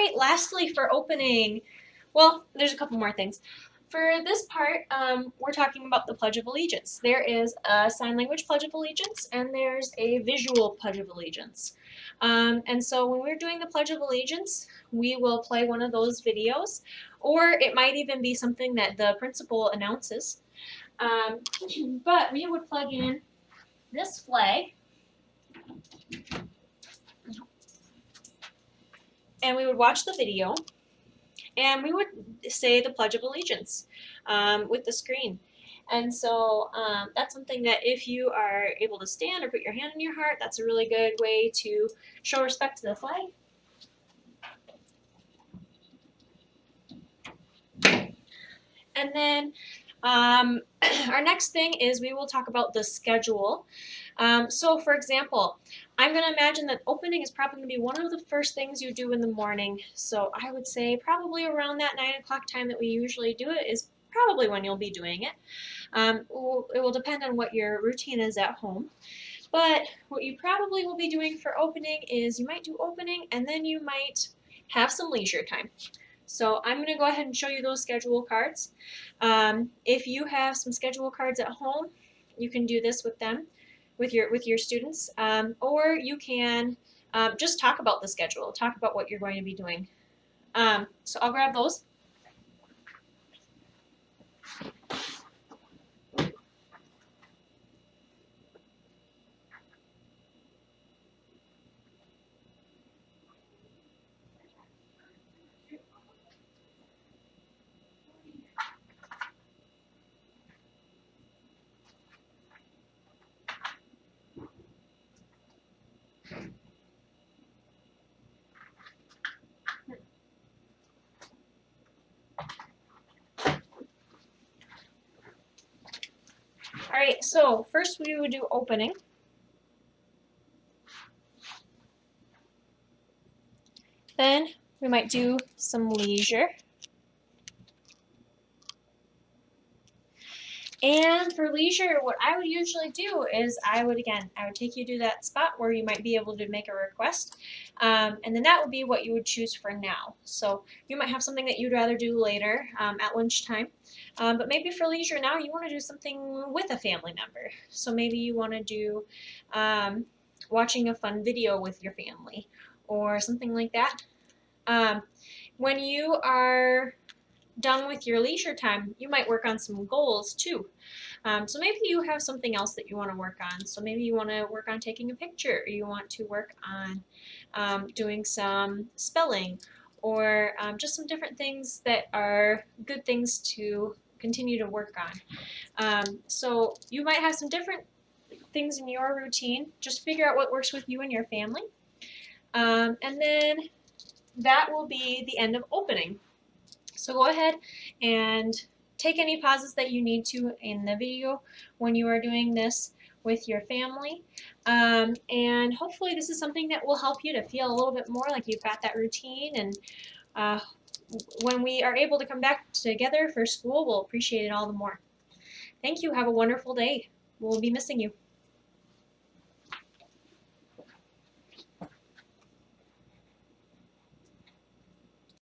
right, lastly for opening, well, there's a couple more things. For this part, we're talking about the Pledge of Allegiance. There is a sign language Pledge of Allegiance and there's a visual Pledge of Allegiance. And so when we're doing the Pledge of Allegiance, we will play one of those videos, or it might even be something that the principal announces. But we would plug in this flag, and we would watch the video, and we would say the Pledge of Allegiance with the screen. And so that's something that if you are able to stand or put your hand on your heart, that's a really good way to show respect to the flag. And then our next thing is we will talk about the schedule. So for example, I'm going to imagine that opening is probably going to be one of the first things you do in the morning. So I would say probably around that 9 o'clock time that we usually do it is probably when you'll be doing it. It will depend on what your routine is at home. But what you probably will be doing for opening is you might do opening and then you might have some leisure time. So I'm going to go ahead and show you those schedule cards. If you have some schedule cards at home, you can do this with them, with your students, or you can just talk about the schedule, talk about what you're going to be doing. So I'll grab those. All right, so first we would do opening. Then we might do some leisure. And for leisure, what I would usually do is I would take you to that spot where you might be able to make a request. And then that would be what you would choose for now. So you might have something that you'd rather do later at lunchtime. But maybe for leisure now, you want to do something with a family member. So maybe you want to do watching a fun video with your family or something like that. When you are done with your leisure time, you might work on some goals too. So maybe you have something else that you want to work on. So maybe you want to work on taking a picture, or you want to work on doing some spelling, or just some different things that are good things to continue to work on. So you might have some different things in your routine. Just figure out what works with you and your family. And then that will be the end of opening. So go ahead and take any pauses that you need to in the video when you are doing this with your family. And hopefully this is something that will help you to feel a little bit more like you've got that routine. And when we are able to come back together for school, we'll appreciate it all the more. Thank you. Have a wonderful day. We'll be missing you.